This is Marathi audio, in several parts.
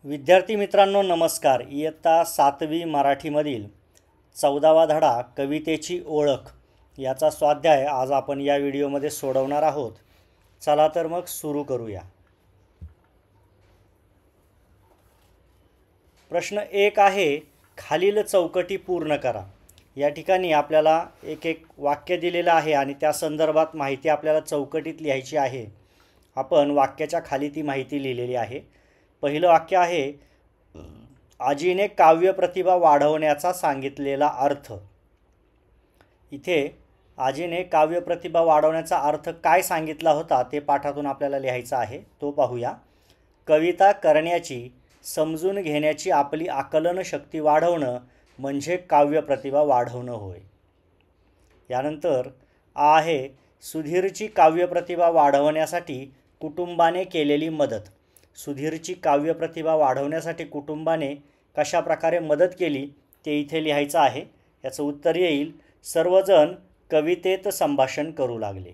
विद्यार्थी मित्रांनो नमस्कार. इयत्ता 7वी मराठीमधील 14वा धडा कवितेची ओळख याचा स्वाध्याय आज आपण या व्हिडिओमध्ये सोडवणार आहोत. चला तर मग सुरू करूया. प्रश्न 1 आहे, खालील चौकटी पूर्ण करा. या ठिकाणी आपल्याला एक वाक्य दिलेलं आहे आणि त्या संदर्भात माहिती आपल्याला चौकटीत लिहायची आहे. आपण वाक्याच्या खाली ती माहिती लिहिलेली आहे. पहिलं वाक्य आहे, आजीने काव्य प्रतिभा वाढवण्याचा सांगितलेला अर्थ. इथे आजीने काव्य प्रतिभा वाढवण्याचा अर्थ काय सांगितला होता ते पाठातून आपल्याला लिहायचं आहे. तो पाहूया. कविता करण्याची, समजून घेण्याची आपली आकलन शक्ती वाढवणं म्हणजे काव्य प्रतिभा वाढवणं होय. यानंतर आहे, सुधीरची काव्य प्रतिभा वाढवण्यासाठी कुटुंबाने केलेली मदत. सुधीरची काव्य प्रतिभा वाढवण्यासाठी कुटुंबाने कशा प्रकारे मदत केली ते इथे लिहायचं आहे. याचं उत्तर येईल, सर्वजण कवितेत संभाषण करू लागले.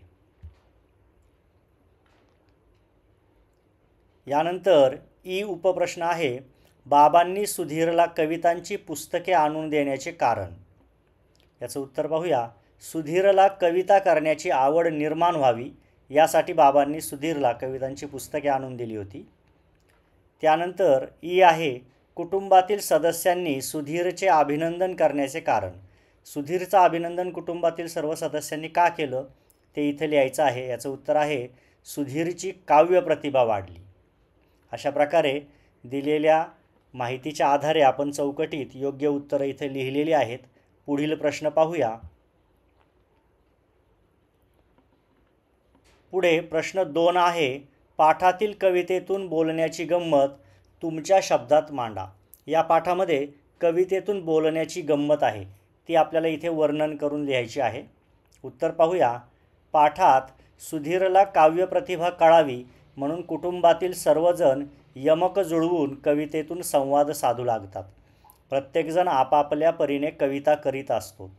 यानंतर उपप्रश्न आहे, बाबांनी सुधीरला कवितांची पुस्तके आणून देण्याचे कारण. याचं उत्तर पाहूया. सुधीरला कविता करण्याची आवड निर्माण व्हावी यासाठी बाबांनी सुधीरला कवितांची पुस्तके आणून दिली होती. त्यानंतर आहे, कुटुंबातील सदस्यांनी सुधीरचे अभिनंदन करण्याचे कारण. सुधीरचं अभिनंदन कुटुंबातील सर्व सदस्यांनी का केलं ते इथे लिहायचं आहे. याचं उत्तर आहे, सुधीरची काव्य प्रतिभा वाढली. अशा प्रकारे दिलेल्या माहितीच्या आधारे आपण चौकटीत योग्य उत्तरं इथे लिहिलेली आहेत. पुढील प्रश्न पाहूया. पुढे प्रश्न 2 आहे, पाठातील कवितेतून बोलण्याची गंमत तुमच्या शब्दात मांडा. या पाठामध्ये कवितेतून बोलण्याची गंमत आहे ती आपल्याला इथे वर्णन करून लिहायची आहे. उत्तर पाहूया. पाठात सुधीरला काव्य प्रतिभा कळावी म्हणून कुटुंबातील सर्वजण यमक जुळवून कवितेतून संवाद साधू लागतात. प्रत्येकजण आपापल्या परीने कविता करीत असतो.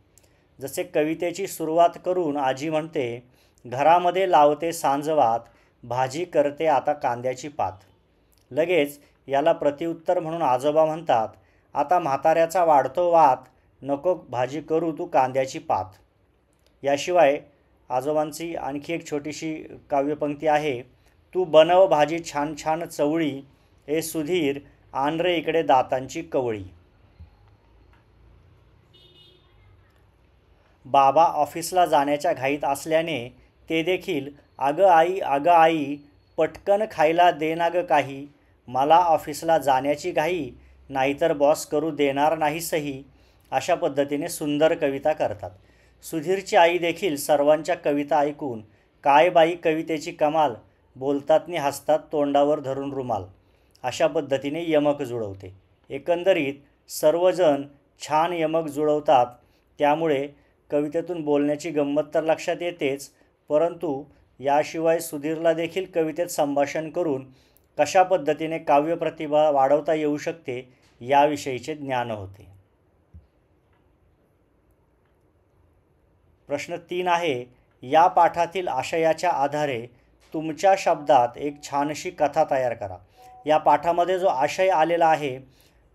जसे कवितेची सुरुवात करून आजी म्हणते, घरामध्ये लावते सांजवात, भाजी करते आता कांद्याची पात. लगेच याला प्रतिउत्तर म्हणून आजोबा म्हणतात, आता म्हाताऱ्याचा वाढतो वात, नको भाजी करू तू कांद्याची पात. याशिवाय आजोबांची आणखी एक छोटीशी काव्यपंक्ती आहे, तू बनव भाजी छान छान चवळी, ए सुधीर आण रे इकडे दातांची कवळी. बाबा ऑफिसला जाण्याच्या घाईत असल्याने ते देखील, अगं आई पटकन खायला दे ना गं काही, मला ऑफिसला जाण्याची घाई, नाहीतर बॉस करू देणार नाही सही. अशा पद्धतीने सुंदर कविता करतात. सुधीरची आई देखील सर्वांच्या कविता ऐकून, काय बाई कवितेची कमाल, बोलतात नि हसतात तोंडावर धरून रुमाल. अशा पद्धतीने यमक जुळवते. एकंदरीत सर्वजण छान यमक जुळवतात. त्यामुळे कवितेतून बोलण्याची गंमत तर लक्षात येतेच, परंतु याशिवाय सुधीरला देखील कवितेत संभाषण करून कशा पद्धतीने काव्य प्रतिभा वाढवता येऊ शकते याविषयीचे ज्ञान होते. प्रश्न 3 आहे, या पाठातील आशयाच्या आधारे तुमच्या शब्दात एक छानशी कथा तयार करा. या पाठामध्ये जो आशय आलेला आहे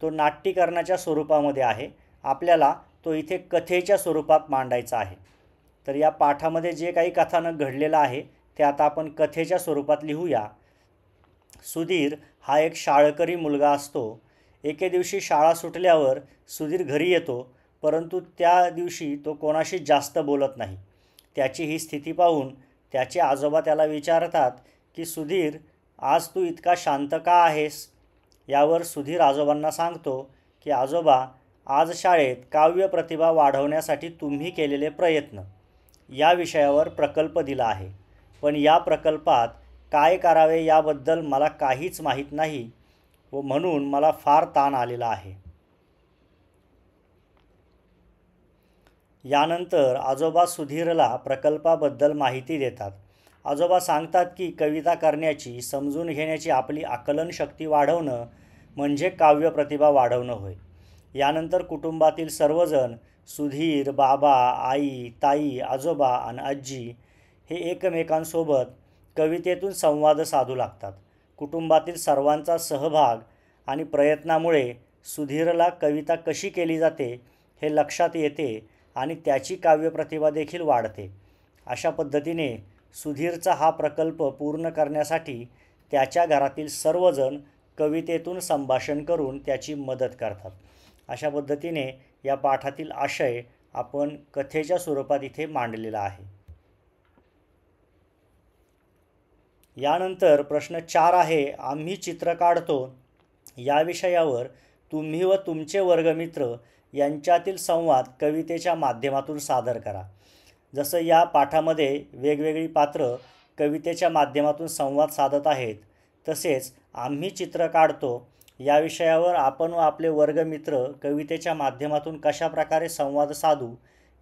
तो नाट्यीकरणाच्या स्वरूपामध्ये आहे. आपल्याला तो इथे कथेच्या स्वरूपात मांडायचा आहे. तर या पाठामध्ये जे काही कथानक घडलेलं आहे ते आता आपण कथेच्या स्वरूपात लिहूया. सुधीर हा एक शाळकरी मुलगा असतो. एके दिवशी शाळा सुटल्यावर सुधीर घरी येतो, परंतु त्या दिवशी तो कोणाशी जास्त बोलत नाही. त्याची ही स्थिती पाहून त्याचे आजोबा त्याला विचारतात की, सुधीर आज तू इतका शांत का आहेस. यावर सुधीर आजोबांना सांगतो की, आजोबा आज शाळेत काव्य प्रतिभा वाढवण्यासाठी तुम्ही केलेले प्रयत्न या विषयावर प्रकल्प दिला आहे, पण या प्रकल्पात काय करावे याबद्दल मला काहीच माहीत नाही व म्हणून मला फार ताण आलेला आहे. यानंतर आजोबा सुधीरला प्रकल्पाबद्दल माहिती देतात. आजोबा सांगतात की कविता करण्याची, समजून घेण्याची आपली आकलन शक्ती वाढवणं म्हणजे काव्य प्रतिभा वाढवणं होय. यानंतर कुटुंबातील सर्वजण सुधीर, बाबा, आई, ताई, आजोबा आणि आजी हे एकमेकांसोबत कवितेतून संवाद साधू लागतात. कुटुंबातील सर्वांचा सहभाग आणि प्रयत्नामुळे सुधीरला कविता कशी केली जाते हे लक्षात येते आणि त्याची काव्यप्रतिभा देखील वाढते. अशा पद्धतीने सुधीरचा हा प्रकल्प पूर्ण करण्यासाठी त्याच्या घरातील सर्वजण कवितेतून संभाषण करून त्याची मदत करतात. अशा पद्धतीने या पाठातील आशय आपण कथेच्या स्वरूपात इथे मांडलेला आहे. यानंतर प्रश्न 4 आहे, आम्ही चित्र काढतो या विषयावर तुम्ही व तुमचे वर्गमित्र यांच्यातील संवाद कवितेच्या माध्यमातून सादर करा. जसं या पाठामध्ये वेगवेगळी पात्र कवितेच्या माध्यमातून संवाद साधत आहेत, तसेच आम्ही चित्र काढतो या विषयावर आपण व आपले वर्गमित्र कवितेच्या माध्यमातून कशा प्रकारे संवाद साधू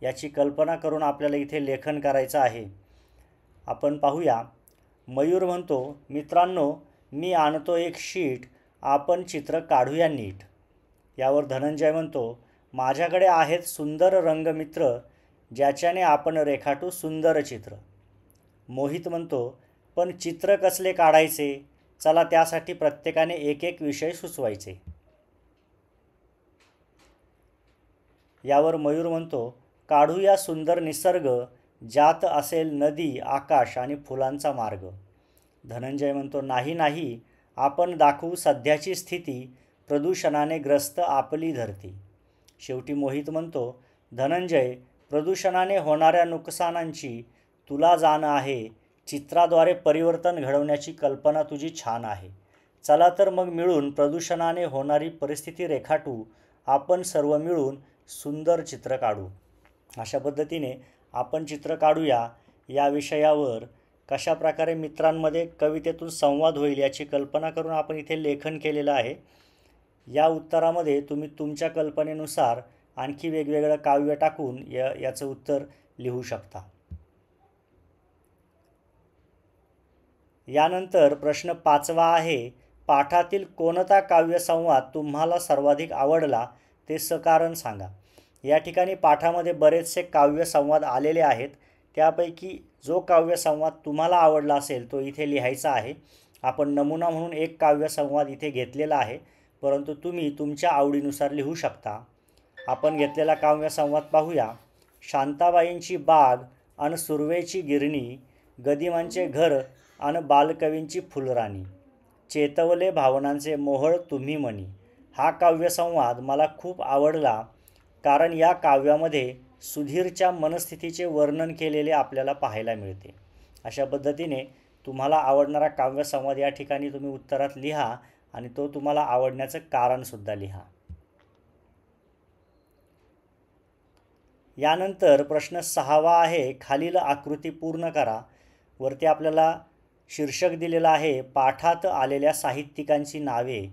याची कल्पना करून आपल्याला इथे लेखन करायचं आहे. आपण पाहूया. मयूर म्हणतो, मित्रांनो, मी आणतो एक शीट, आपण चित्र काढूया नीट. यावर धनंजय म्हणतो, माझ्याकडे आहेत सुंदर रंगमित्र, ज्याच्याने आपण रेखाटू सुंदर चित्र. मोहित म्हणतो, पण चित्र कसले काढायचे? चला त्यासाठी प्रत्येकाने एक एक विषय सुचवायचे. यावर मयूर म्हणतो, काढूया सुंदर निसर्ग, ज्यात असेल नदी, आकाश आणि फुलांचा मार्ग. धनंजय म्हणतो, नाही नाही, आपण दाखवू सध्याची स्थिती, प्रदूषणाने ग्रस्त आपली धरती. शेवटी मोहित म्हणतो, धनंजय, प्रदूषणाने होणाऱ्या नुकसानांची तुला जाण आहे, चित्राद्वारे परिवर्तन घडवण्याची कल्पना तुझी छान आहे. चला तर मग मिळून प्रदूषणाने होणारी परिस्थिती रेखाटू, आपण सर्व मिळून सुंदर चित्र काढू. अशा पद्धतीने आपण चित्र काढूया या विषयावर कशा प्रकारे मित्रांमध्ये कवितेतून संवाद होईल याची कल्पना करून आपण इथे लेखन केलेलं आहे. या उत्तरामध्ये तुम्ही तुमच्या कल्पनेनुसार आणखी वेगवेगळं काव्य टाकून याचं उत्तर लिहू शकता. यानंतर प्रश्न 5वा आहे, पाठातील कोणता काव्यसंवाद तुम्हाला सर्वाधिक आवडला ते सकारण सांगा. या ठिकाणी पाठामध्ये बरेचसे काव्यसंवाद आलेले आहेत. त्यापैकी जो काव्यसंवाद तुम्हाला आवडला असेल तो इथे लिहायचा आहे. आपण नमुना म्हणून एक काव्यसंवाद इथे घेतलेला आहे, परंतु तुम्ही तुमच्या आवडीनुसार लिहू शकता. आपण घेतलेला काव्यसंवाद पाहूया. शांताबाईंची बाग अन सुर्वेची गिरणी, गदिमांचे घर अन बालकवींची फुलराणी, चेतवले भावनांचे मोहळ तुम्ही मनी. हा काव्यसंवाद मला खूप आवडला, कारण या काव्यामध्ये सुधीरच्या मनस्थितीचे वर्णन केलेले आपल्याला पाहायला मिळते. अशा पद्धतीने तुम्हाला आवडणारा काव्यसंवाद या ठिकाणी तुम्ही उत्तरात लिहा आणि तो तुम्हाला आवडण्याचं कारणसुद्धा लिहा. यानंतर प्रश्न 6वा आहे, खालील आकृती पूर्ण करा. वरती आपल्याला शीर्षक दिलेलं आहे, पाठात आलेल्या साहित्यिकांची नावे.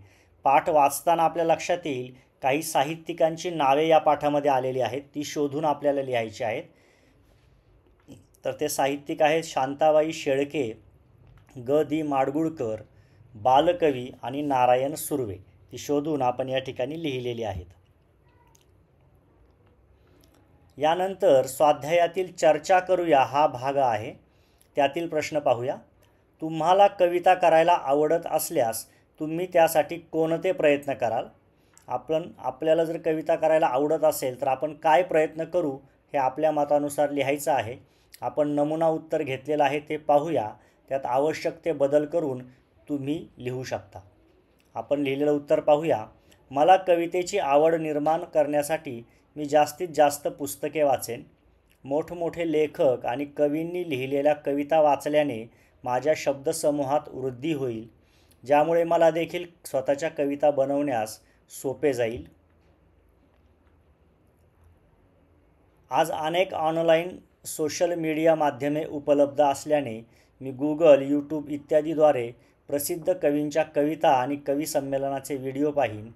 पाठ वाचताना आपल्या लक्षात येईल काही साहित्यिकांची नावे या पाठामध्ये आलेली आहेत, ती शोधून आपल्याला लिहायची आहेत. तर ते साहित्यिक आहेत शांताबाई शेळके, ग दी माडगुळकर, बालकवी आणि नारायण सुर्वे. ती शोधून आपण या ठिकाणी लिहिलेली आहेत. यानंतर स्वाध्यायातील चर्चा करूया हा भाग आहे. त्यातील प्रश्न पाहूया. तुम्हाला कविता करायला आवडत असल्यास तुम्ही त्यासाठी कोणते प्रयत्न कराल? आपल्याला जर कविता करायला आवडत असेल तर आपण काय प्रयत्न करू हे आपल्या मतानुसार लिहायचं आहे. आपण नमुना उत्तर घेतलेलं आहे ते पाहूया. त्यात आवश्यक ते बदल करून तुम्ही लिहू शकता. आपण लिहिलेलं उत्तर पाहूया. मला कवितेची आवड निर्माण करण्यासाठी मी जास्तीत जास्त पुस्तके वाचेन. मोठमोठे लेखक आणि कवींनी लिहिलेल्या कविता वाचल्याने माझ्या शब्दसमूहात वृद्धी होईल, ज्यामुळे मला देखील स्वतःच्या कविता बनवण्यास सोपे जाईल. आज अनेक ऑनलाईन सोशल मीडिया माध्यमे उपलब्ध असल्याने मी गुगल, यूट्यूब इत्यादीद्वारे प्रसिद्ध कवींच्या कविता आणि कवी संमेलनाचे व्हिडिओ पाहीन.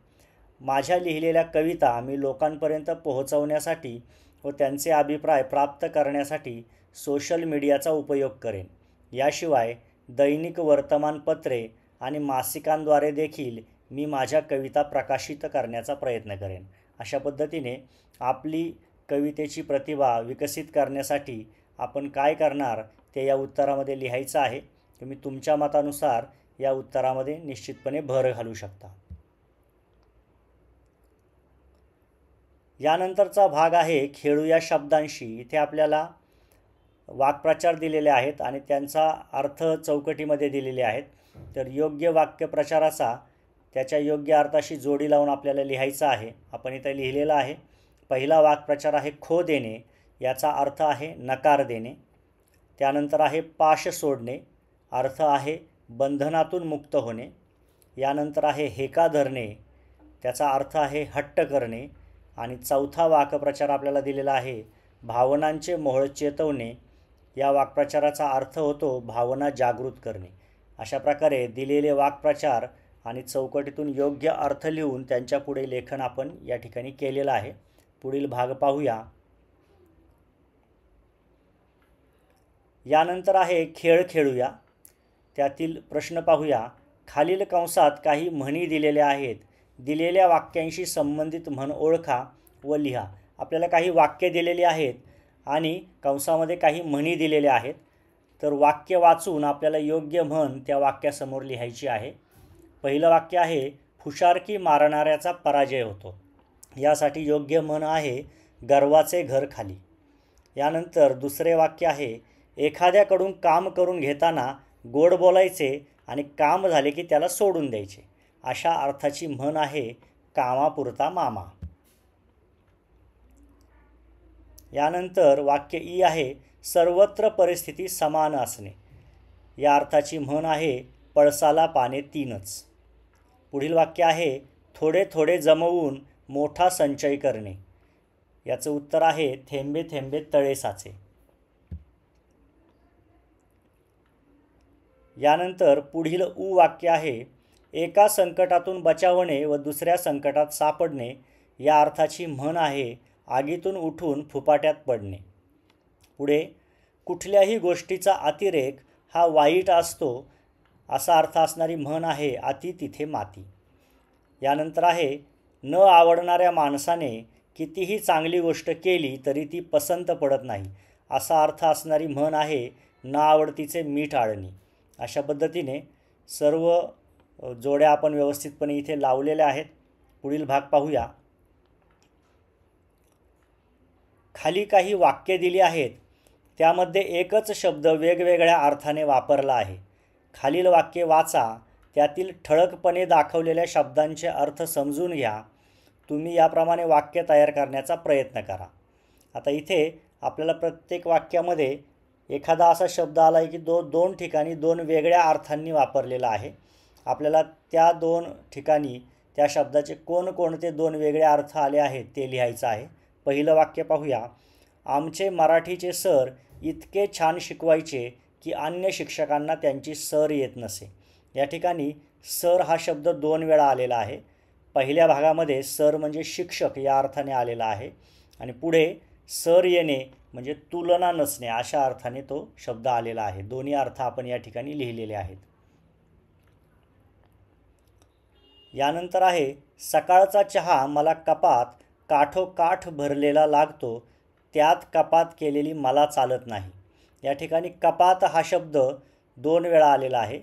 माझ्या लिहिलेल्या कविता मी लोकांपर्यंत पोहोचवण्यासाठी व त्यांचे अभिप्राय प्राप्त करण्यासाठी सोशल मीडियाचा उपयोग करेन. याशिवाय दैनिक वर्तमानपत्रे आणि मासिकांद्वारे देखील मी माझ्या कविता प्रकाशित करण्याचा प्रयत्न करेन. अशा पद्धतीने आपली कवितेची प्रतिभा विकसित करण्यासाठी आपण काय करणार ते या उत्तरामध्ये लिहायचं आहे. तुम्ही तुमच्या मतानुसार या उत्तरामध्ये निश्चितपणे भर घालू शकता. यानंतरचा भाग आहे खेळूया शब्दांशी. इथे आपल्याला वाक्प्रचार दिलेले आहेत आणि त्यांचा अर्थ चौकटीमध्ये दिलेले आहेत. तर योग्य वाक्यप्रचाराचा त्याच्या योग्य अर्थाशी जोडी लावून आपल्याला लिहायचा आहे. आपण इथे लिहिलेला आहे. पहिला वाक्प्रचार आहे खो देणे, याचा अर्थ आहे नकार देणे. त्यानंतर आहे पाश सोडणे, अर्थ आहे बंधनातून मुक्त होणे. यानंतर आहे हेका धरणे, त्याचा अर्थ आहे हट्ट करणे. आणि चौथा वाक्प्रचार आपल्याला दिलेला आहे भावनांचे मोह चेतवणे. या वाक्प्रचाराचा अर्थ होतो भावना जागृत करणे. अशा प्रकारे दिलेले वाक्प्रचार आणि चौकटीतून योग्य अर्थ लिहून त्यांच्या पुढे लेखन आपण या ठिकाणी केलेलं आहे. पुढील भाग पाहूया. यानंतर आहे खेळ खेळूया. त्यातील प्रश्न पाहूया. खालील कंसात काही म्हणी दिलेल्या आहेत. दिलेल्या वाक्यांशी संबंधित म्हण ओळखा व लिहा. आपल्याला काही वाक्य दिलेली आहेत आणि कंसामध्ये काही म्हणी दिलेल्या आहेत. तर वाक्य वाचून आपल्याला योग्य म्हण त्या वाक्यासमोर लिहायची आहे. पहिलं वाक्य आहे फुशारकी मारणाऱ्याचा पराजय होतो. यासाठी योग्य म्हण आहे गर्वाचे घर खाली. यानंतर दुसरे वाक्य आहे एखाद्याकडून काम करून घेताना गोड बोलायचे आणि काम झाले की त्याला सोडून द्यायचे. अशा अर्थाची म्हण आहे कामापुरता मामा. यानंतर वाक्य ई आहे सर्वत्र परिस्थिती समान असणे. या अर्थाची म्हण आहे पळसाला पाने तीनच. पुढील वाक्य आहे थोडे थोडे जमवून मोठा संचय करणे. याचं उत्तर आहे थेंबे थेंबे तळे साचे. यानंतर पुढील उ वाक्य आहे एका संकटातून बचावणे व दुसऱ्या संकटात सापडणे. या अर्थाची म्हण आहे आगीतून उठून फुपाट्यात पडणे. पुढे कुठल्याही गोष्टीचा अतिरेक हा वाईट असतो असा अर्थ असणारी म्हण आहे अति तिथे माती. यानंतर आहे न आवडणाऱ्या माणसाने कितीही चांगली गोष्ट केली तरी ती पसंत पडत नाही. असा अर्थ असणारी म्हण आहे न आवडतीचे मीठ आळणी. अशा पद्धतीने सर्व जोड्या आपण व्यवस्थितपणे इथे लावलेल्या आहेत. पुढील भाग पाहूया. खाली काही वाक्य दिली आहेत. त्यामध्ये एकच शब्द वेगवेगळ्या अर्थाने वापरला आहे. खालील वाक्य वाचा. त्यातील ठळकपणे दाखवलेल्या शब्दांचे अर्थ समजून घ्या. तुम्ही याप्रमाणे वाक्य तयार करण्याचा प्रयत्न करा. आता इथे आपल्याला प्रत्येक वाक्यामध्ये एखादा असा शब्द आला आहे की दोन ठिकाणी दोन वेगळ्या अर्थांनी वापरलेला आहे. आपल्याला त्या दोन ठिकाणी त्या शब्दाचे कोणकोणते दोन वेगळे अर्थ आले आहेत ते लिहायचं आहे. पहिलं वाक्य पाहूया. आमचे मराठीचे सर इतके छान शिकवायचे की अन्य शिक्षकांना त्यांची सर येत नसे. या ठिकाणी सर हा शब्द दोन वेळा आलेला आहे. पहिल्या भागामध्ये सर म्हणजे शिक्षक या अर्थाने आलेला आहे आणि पुढे सर येणे म्हणजे तुलना नसणे अशा अर्थाने तो शब्द आलेला आहे. दोन्ही अर्थ आपण या ठिकाणी लिहिलेले आहेत. यानंतर आहे सकाळचा चहा मला कपात काठोकाठ भरलेला लागतो, त्यात कपात केलेली मला चालत नाही. या ठिकाणी कपात हा शब्द दोन वेळा आलेला आहे.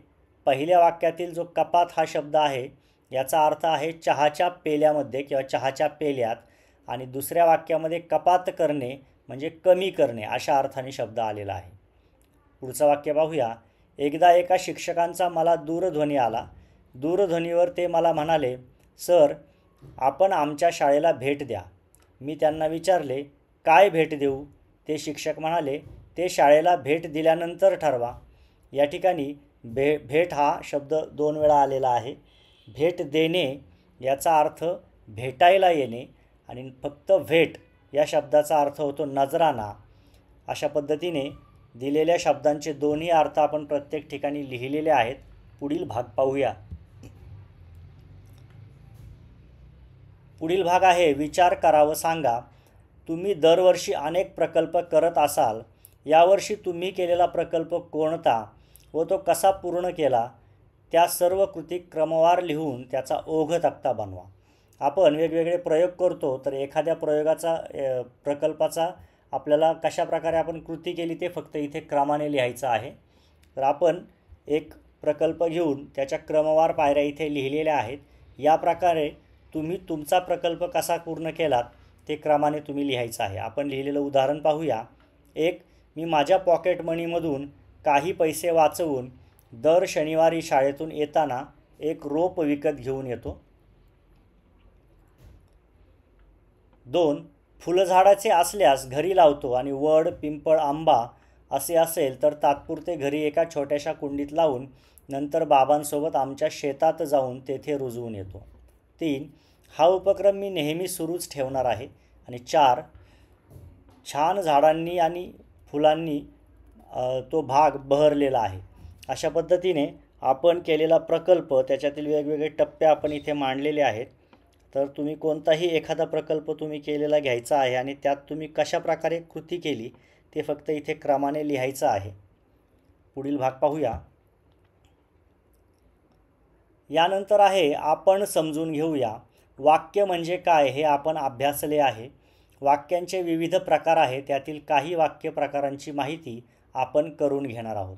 पहिल्या वाक्यातील जो कपात हा शब्द आहे याचा अर्थ आहे चहाच्या पेल्यामध्ये किंवा चहाच्या पेल्यात आणि दुसऱ्या वाक्यामध्ये कपात करणे म्हणजे कमी करणे अशा अर्थाने शब्द आलेला आहे. पुढचं वाक्य पाहूया. एकदा एका शिक्षकांचा मला दूरध्वनी आला. दूरध्वनीवर ते मला म्हणाले, सर आपण आमच्या शाळेला भेट द्या. मी त्यांना विचारले काय भेट देऊ. ते शिक्षक म्हणाले ते शाळेला भेट दिल्यानंतर ठरवा. या ठिकाणी भेट हा शब्द दोन वेळा आलेला आहे. भेट देणे याचा अर्थ भेटायला येणे आणि फक्त भेट या शब्दाचा अर्थ होतो नजराना. अशा पद्धतीने दिलेल्या शब्दांचे दोन्ही अर्थ आपण प्रत्येक ठिकाणी लिहिलेले आहेत. पुढील भाग पाहूया. पुढील भाग आहे विचार करा व सांगा. तुम्ही दरवर्षी अनेक प्रकल्प करत असाल. यावर्षी तुम्ही केलेला प्रकल्प कोणता व तो कसा पूर्ण केला त्या सर्व कृती क्रमवार लिहून त्याचा ओघ तक्ता बनवा. आपण वेगवेगळे प्रयोग करतो तर एखाद्या प्रकल्पाचा आपल्याला कशा प्रकारे आपण कृती केली ते फक्त इथे क्रमाने लिहायचं आहे. तर आपण एक प्रकल्प घेऊन त्याच्या क्रमवार पायऱ्या इथे लिहिलेल्या आहेत. या प्रकारे तुम्ही तुमचा प्रकल्प कसा पूर्ण केलात ते क्रमाने तुम्ही लिहायचं आहे. आपण लिहिलेलं उदाहरण पाहूया. 1. मी माझ्या पॉकेट मनीमधून काही पैसे वाचवून दर शनिवारी शाळेतून येताना एक रोप विकत घेऊन येतो. 2. फुलझाडाचे असल्यास घरी लावतो आणि वड, पिंपळ, आंबा असे असेल तर तात्पुरते घरी एका छोट्याशा कुंडीत लावून नंतर बाबांसोबत आमच्या शेतात जाऊन तेथे रुजवून येतो. 3. हा उपक्रम मी नेहमी सुरूच ठेवणार आहे. आणि 4. छान झाडांनी आणि फुलांनी तो भाग बहरलेला आहे. अशा पद्धतीने आपण केलेला प्रकल्प, त्याच्यातील वेगवेगळे टप्पे आपण इथे मांडलेले आहेत. तर तुम्ही कोणताही एखादा प्रकल्प तुम्ही केलेला घ्यायचा आहे आणि त्यात तुम्ही कशा प्रकारे कृती केली ते फक्त इथे क्रमाने लिहायचं आहे. पुढील भाग पाहूया. यानंतर आहे आपण समजून घेऊया. वाक्य म्हणजे काय हे आपण अभ्यासले आहे. वाक्यांचे विविध प्रकार आहेत, त्यातील काही वाक्य प्रकारांची माहिती आपण करून घेणार आहोत.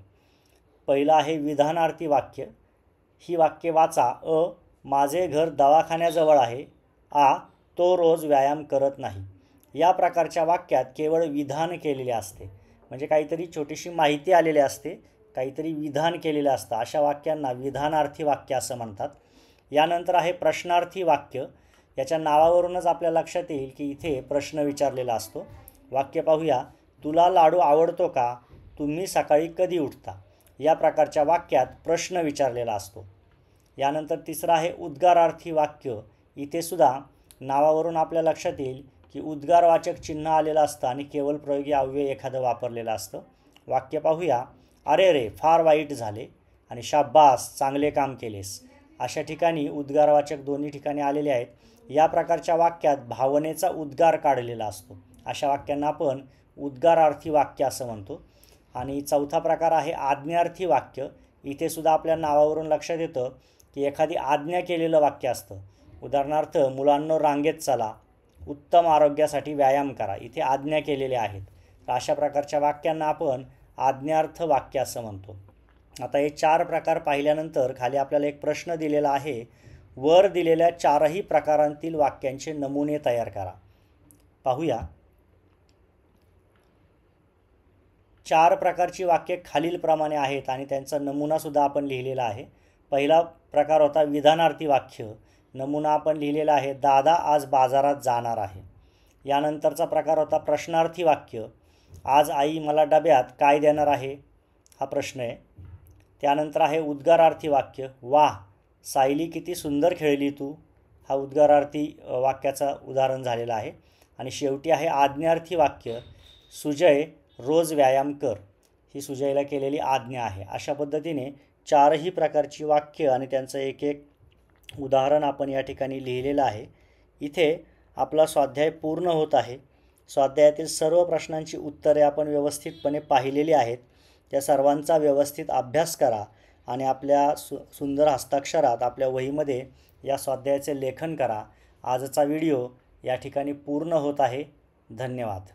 पहिलं आहे विधानार्थी वाक्य. ही वाक्य वाचा. अ. माझे घर दवाखान्याजवळ आहे. आ. तो रोज व्यायाम करत नाही. या प्रकारच्या वाक्यात केवळ विधान केलेले असते, म्हणजे काहीतरी छोटीशी माहिती आलेली असते, काहीतरी विधान केलेलं असतं. अशा वाक्यांना विधानार्थी वाक्य असं म्हणतात. यानंतर आहे प्रश्नार्थी वाक्य. याच्या नावावरूनच आपल्या लक्षात येईल की इथे प्रश्न विचारलेला असतो. वाक्य पाहूया. तुला लाडू आवडतो का? तुम्ही सकाळी कधी उठता? या प्रकारच्या वाक्यात प्रश्न विचारलेला असतो. यानंतर तिसरं आहे उद्गारार्थी वाक्य. इथे सुद्धा नावावरून आपल्या लक्षात येईल की उद्गारवाचक चिन्ह आलेलं असतं आणि केवळ प्रयोगी अव्यय एखादं वापरलेलं असतं. वाक्य पाहूया. अरे रे, फार वाईट झाले. आणि शाब्बास, चांगले काम केलेस. अशा ठिकाणी उद्गारवाचक दोन्ही ठिकाणी आलेले आहेत. या प्रकारच्या वाक्यात भावनेचा उद्गार काढलेला असतो. अशा वाक्यांना आपण उद्गारार्थी वाक्य असं म्हणतो. आणि चौथा प्रकार आहे आज्ञार्थी वाक्य. इथे सुद्धा आपल्या नावावरून लक्षात येतं की एखादी आज्ञा केलेलं वाक्य असतं. उदाहरणार्थ, मुलांनो रांगेत चला, उत्तम आरोग्यासाठी व्यायाम करा. इथे आज्ञा केलेल्या आहेत. तर अशा प्रकारच्या वाक्यांना आपण आज्ञार्थ वाक्य असं म्हणतो. आता हे 4 प्रकार पाहिल्यानंतर खाली आपल्याला एक प्रश्न दिलेला आहे. वर दिलेल्या 4ही प्रकारांतील वाक्यांचे नमुने तयार करा. पाहूया. 4 प्रकारची वाक्ये खालीलप्रमाणे आहेत आणि त्यांचा नमुनासुद्धा आपण लिहिलेला आहे. पहिला प्रकार होता विधानार्थी वाक्य. नमुना आपण लिहिलेला आहे. दादा आज बाजारात जाणार आहे. यानंतरचा प्रकार होता प्रश्नार्थी वाक्य. आज आई मला डब्यात काय देणार आहे? हा प्रश्न आहे. त्यानंतर आहे उद्गारार्थी वाक्य. वाह, सायली किती सुंदर खेळली तू. हा उद्गारार्थी वाक्याचा उदाहरण झालेला आहे. आणि शेवटी आहे आज्ञार्थी वाक्य. सुजय, रोज व्यायाम कर. ही सुजयला केलेली आज्ञा आहे. अशा पद्धतीने 4ही प्रकारची वाक्य आणि त्यांचं एक एक उदाहरण आपण या ठिकाणी लिहिलेलं आहे. इथे आपला स्वाध्याय पूर्ण होत आहे. स्वाध्यायातील सर्व प्रश्नांची उत्तरे आपण व्यवस्थितपणे पाहिलेली आहेत. त्या सर्वांचा व्यवस्थित अभ्यास करा आणि आपल्या सुंदर हस्ताक्षरात आपल्या वहीमध्ये या स्वाध्यायाचे लेखन करा. आजचा व्हिडिओ या ठिकाणी पूर्ण होत आहे. धन्यवाद.